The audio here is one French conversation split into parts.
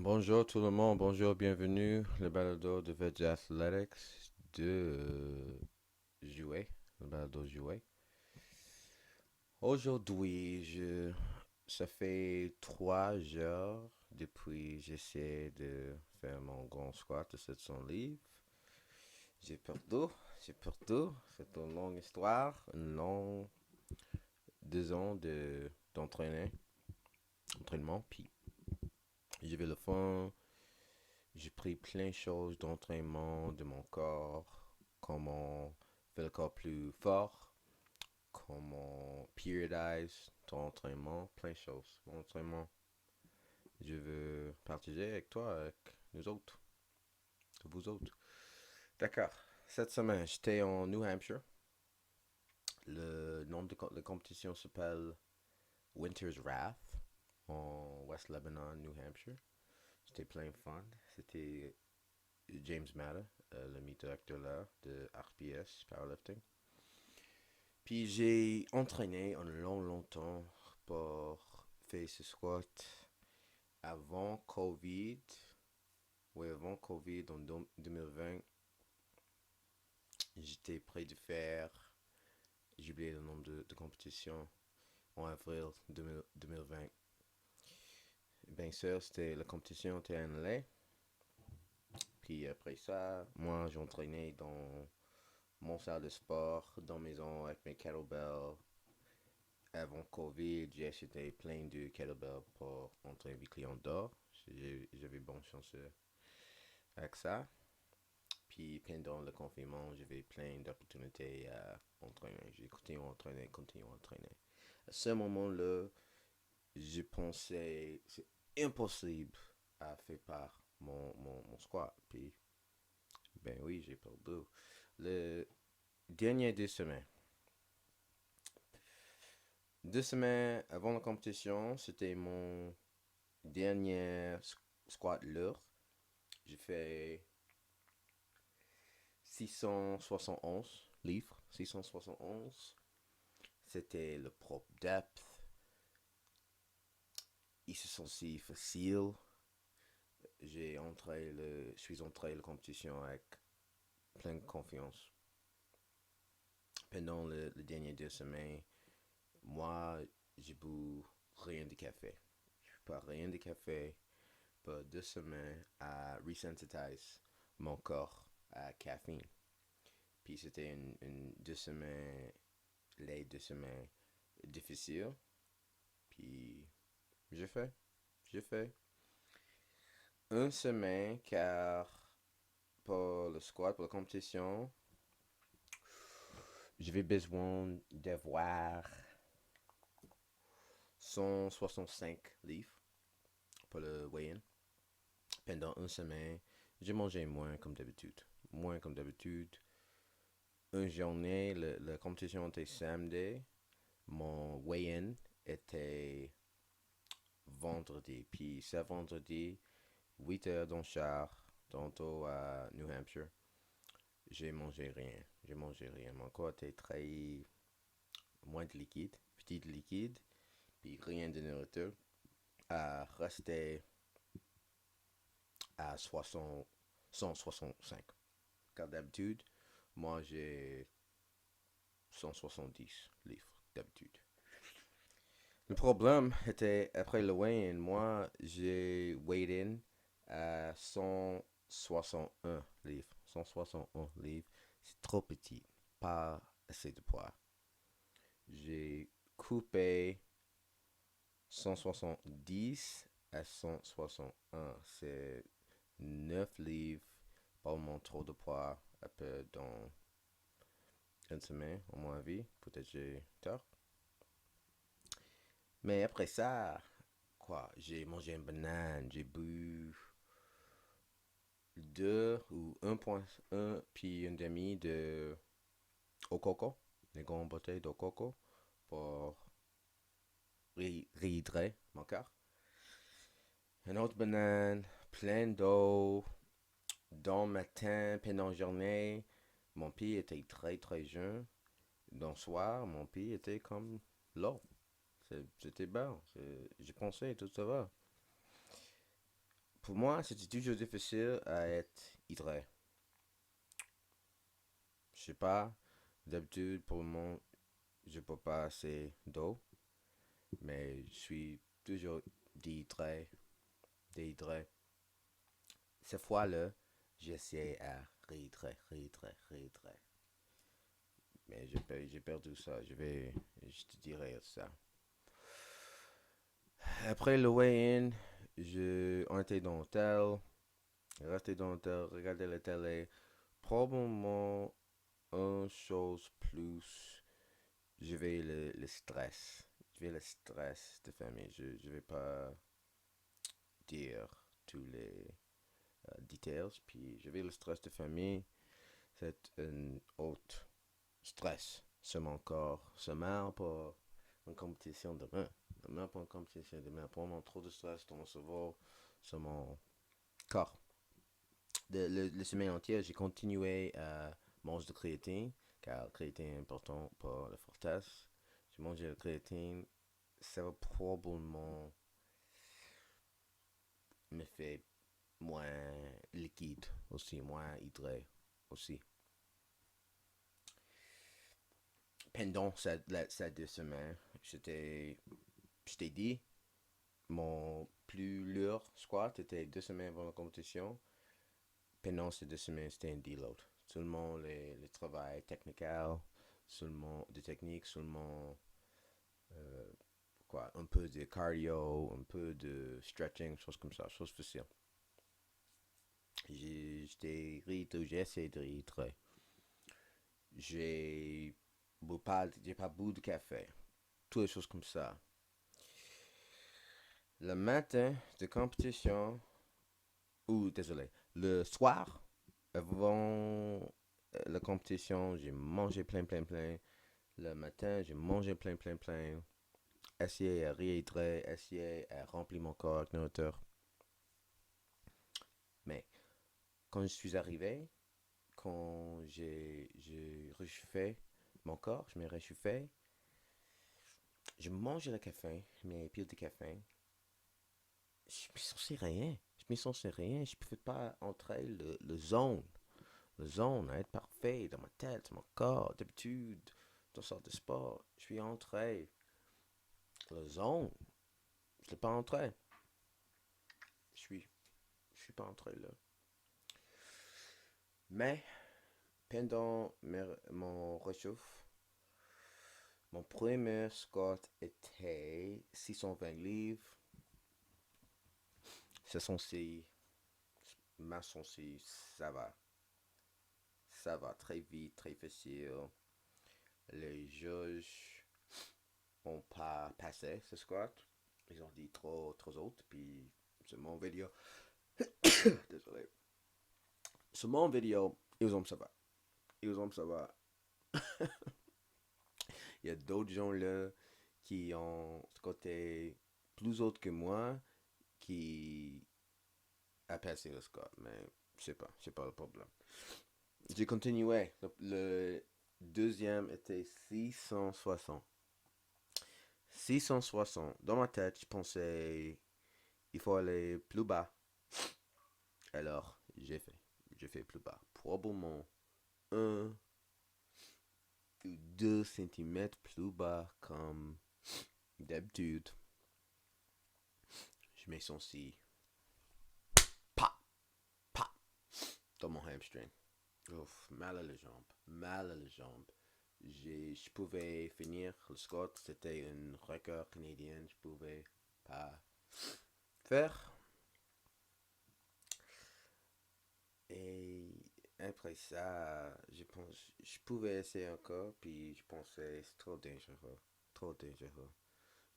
Bonjour tout le monde, bonjour, bienvenue, le balado de Veg Athletics de Jouet, le balado Jouet. Aujourd'hui, ça fait 3 heures depuis j'essaie de faire mon grand squat de 700 livres. J'ai perdu, j'ai perdu. C'est une longue histoire, une longue 2 ans d'entraînement, puis j'avais le fun. J'ai pris plein de choses d'entraînement de mon corps, comment faire le corps plus fort, comment periodize ton entraînement, plein de choses. Mon entraînement, je veux partager avec toi, avec nous autres, vous autres. D'accord. Cette semaine, j'étais en New Hampshire. Le nom de la compétition s'appelle Winter's Wrath en West Lebanon, New Hampshire. C'était plein de fun. C'était James Matter, le directeur là de RPS Powerlifting. Puis j'ai entraîné un longtemps pour faire ce squat avant Covid. Oui, avant Covid en 2020, j'étais prêt de faire, j'ai oublié le nom de compétition, en avril 2020. Bien sûr, c'était la compétition était en LA. Puis après ça, moi j'ai entraîné dans mon salle de sport, dans la maison avec mes kettlebells. Avant Covid, j'ai acheté plein de kettlebells pour entraîner mes clients dehors. J'avais bonne chance avec ça. Puis pendant le confinement, j'avais plein d'opportunités à entraîner. J'ai continué à entraîner. À ce moment-là, je pensais c'est impossible à faire par mon squat. Puis, ben oui, j'ai perdu. Le dernier 2 semaines. 2 semaines avant la compétition, c'était mon dernier squat l'heure. J'ai fait 671 livres. 671. C'était le propre depth. Ils se sont si faciles. Je suis entré à la compétition avec pleine confiance. Pendant le dernier 2 semaines, moi, j'ai bu rien de café. Je pas rien de café pour 2 semaines à resensitize mon corps à caféine. Puis c'était une 2 semaines, les 2 semaines difficiles. Puis j'ai fait, j'ai fait. Une semaine car pour le squat, pour la compétition, j'avais besoin d'avoir 165 livres pour le weigh-in. Pendant une semaine, j'ai mangé moins comme d'habitude. Moins comme d'habitude. Une journée, la compétition était samedi. Mon weigh-in était vendredi. Puis ce vendredi, 8 heures dans le char, tantôt à New Hampshire. J'ai mangé rien. J'ai mangé rien. Mon corps était très moins de liquide, petit de liquide, puis rien de nourriture. À rester à 60, 165. Car d'habitude, moi j'ai 170 livres d'habitude. Le problème était, après le weigh-in, moi j'ai weighed in à 161 livres. 161 livres, c'est trop petit, pas assez de poids. J'ai coupé 170 à 161. C'est 9 livres, probablement trop de poids, un peu dans une semaine, à mon avis. Peut-être j'ai tort. Mais après ça, quoi, j'ai mangé une banane, j'ai bu 2 ou 1,1 puis une demi de au coco, des grandes bouteilles d'eau coco pour réhydrater mon corps. Une autre banane, plein d'eau, dans le matin, pendant la journée. Mon pied était très très jeune. Dans le soir, mon pied était comme l'eau. C'était bon. J'ai pensé, tout ça va. Pour moi, c'était toujours difficile à être hydraté. Je sais pas, d'habitude, pour le moment, je peux pas assez d'eau, mais je suis toujours déhydré, déhydré. Cette fois-là, j'essaie à réhydrater. Mais j'ai perdu ça, je te dirai ça. Après le weigh-in, on était dans l'hôtel, resté dans l'hôtel, regardé la télé. Probablement, une chose plus, je vais le stress. Je vais le stress de famille. Je vais pas dire tous les details. Puis je vais le stress de famille. C'est un autre stress sur mon corps. Seulement pour une compétition demain. Demain pour une compétition demain. Probablement trop de stress dans mon cerveau, sur mon corps. Le semaine entière, j'ai continué à manger de créatine, car le créatine est important pour la fortesse. J'ai mangé le créatine, ça va probablement me faire moins liquide aussi, moins hydré aussi. Pendant ces 2 semaines, je t'ai dit, mon plus lourd squat était 2 semaines avant la compétition. Pendant ces 2 semaines, c'était un deload. Seulement le travail technique, seulement de technique, seulement euh, un peu de cardio, un peu de stretching, choses comme ça, choses faciles. J'ai essayé de réitrer. J'ai j'ai pas bu de café. Toutes les choses comme ça. Le matin de compétition, ou désolé, le soir, avant la compétition, j'ai mangé plein. Le matin, j'ai mangé plein. Essayer à réhydrater, essayer à remplir mon corps avec nourriture. Mais quand je suis arrivé, quand j'ai réchauffé mon corps, je m'ai réchauffé, je mangeais le café, mes piles de café. Je me sentais rien. Je me sentais rien. Je ne pouvais pas entrer le zone. Le zone à être parfait dans ma tête, mon corps. D'habitude, dans sorte de sport, je suis entré. Le zone, je ne l'ai pas entré. Je suis, je suis pas entré là. Mais pendant mon réchauffe, mon premier squat était 620 livres. C'est censé, ma censé, ça va. Ça va très vite, très facile. Les juges ont pas passé ce squat. Ils ont dit trop autres. Puis c'est mon vidéo. Désolé. C'est mon vidéo. Ils ont ça va. Ils ont ça va. Il y a d'autres gens là qui ont ce côté plus autre que moi qui a passé le squat. Mais je sais pas. C'est pas le problème. J'ai continué. Le deuxième était 660. 660. Dans ma tête, je pensais il faut aller plus bas. Alors, j'ai fait. J'ai fait plus bas. Probablement 1 ou 2 centimètres plus bas comme d'habitude. Je me sens si pa, pa, dans mon hamstring. Ouf, mal à la jambe. Mal à la jambe. Je pouvais finir le squat. C'était un record canadien. Je pouvais pas faire. Et après ça, je pouvais essayer encore, puis je pensais c'est trop dangereux, trop dangereux.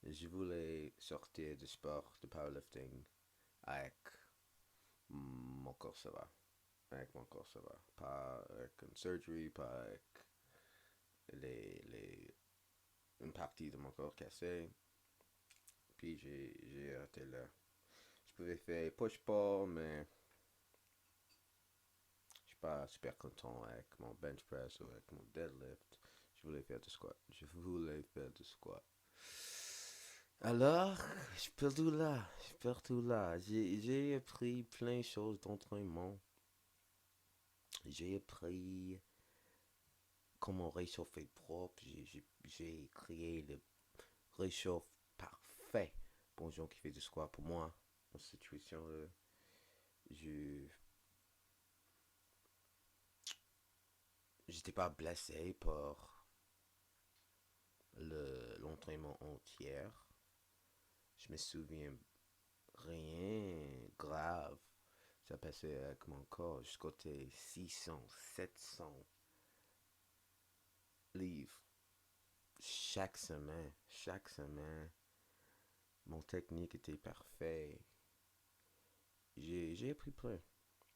Je voulais sortir du sport de powerlifting avec mon corps ça va, avec mon corps ça va, pas avec une surgery, pas avec une partie de mon corps cassé. Puis j'ai arrêté là. Je pouvais faire push-pull, mais je suis pas super content avec mon bench press ou avec mon deadlift. Je voulais faire du squat. Je voulais faire du squat. Alors, je perds tout là. J'ai appris plein de choses d'entraînement. J'ai appris comment réchauffer propre. J'ai créé le réchauffe parfait pour les gens qui font du squat. Pour moi, dans cette situation-là, je j'étais pas blessé par l'entraînement entier. Je me souviens rien grave. Ça passait avec mon corps jusqu'à 600, 700 livres chaque semaine. Chaque semaine, mon technique était parfait. J'ai appris plein.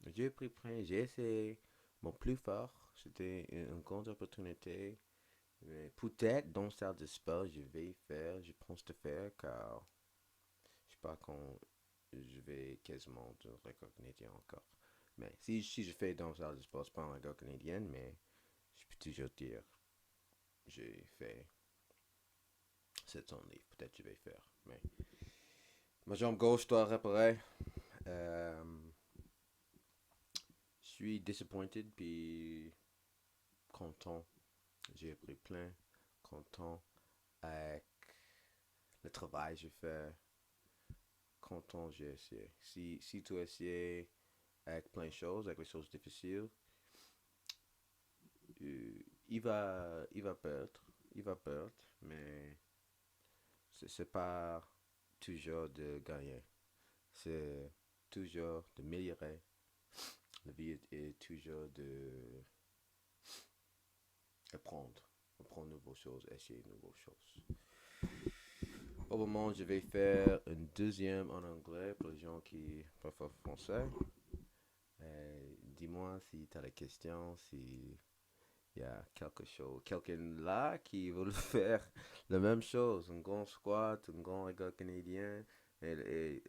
J'ai appris plein. J'ai essayé mon plus fort. C'était une grande opportunité. Mais peut-être dans cette salle de sport, je vais faire, je pense de faire, car je sais pas quand je vais quasiment de record canadien encore. Mais si je fais dans salle de sport, c'est pas un record canadien, mais je peux toujours dire, j'ai fait 700 livres. Peut-être je vais faire. Mais ma jambe gauche doit réparer. Euh, je suis disappointed puis content. J'ai appris plein. Content avec le travail que j'ai fait. Content j'ai essayé. Si tu essayes avec plein de choses, avec les choses difficiles, il va perdre. Il va perdre, mais c'est pas toujours de gagner. C'est toujours de améliorer. La vie est toujours de apprendre. Apprendre de nouvelles choses, essayer de nouvelles choses. Au moment, je vais faire une deuxième en anglais pour les gens qui préfèrent français. Dis-moi si tu as des questions, si il y a quelque chose, quelqu'un là qui veut faire la même chose, un grand squat, un grand regard canadien, et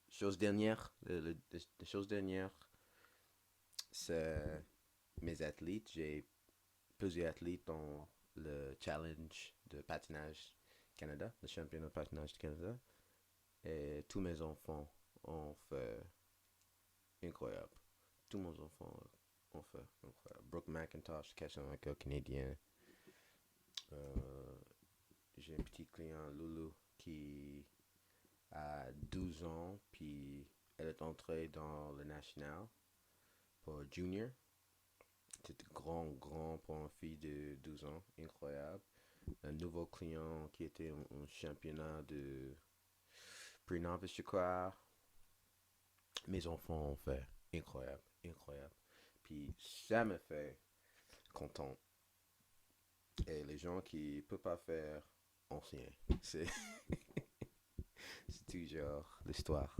chose dernière, les choses dernières, c'est mes athlètes. J'ai plusieurs athlètes dans le challenge de patinage Canada, le championnat de patinage du Canada. Et tous mes enfants ont fait incroyable. Tous mes enfants ont fait incroyable. Brooke McIntosh, qui est un record canadien. Euh, j'ai un petit client, Lulu, qui a 12 ans, puis elle est entrée dans le national pour junior. C'était grand pour une fille de 12 ans, incroyable. Un nouveau client qui était un championnat de pre-novice, je crois. Mes enfants ont fait incroyable, incroyable. Puis ça me fait content. Et les gens qui ne peuvent pas faire ancien, c'est c'est toujours l'histoire.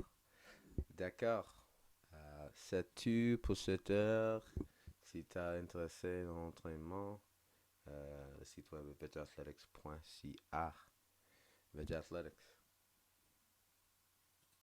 D'accord. C'est tout pour cette heure. Si tu es intéressé dans l'entraînement, le site web est vegathletics.ca. Vegathletics.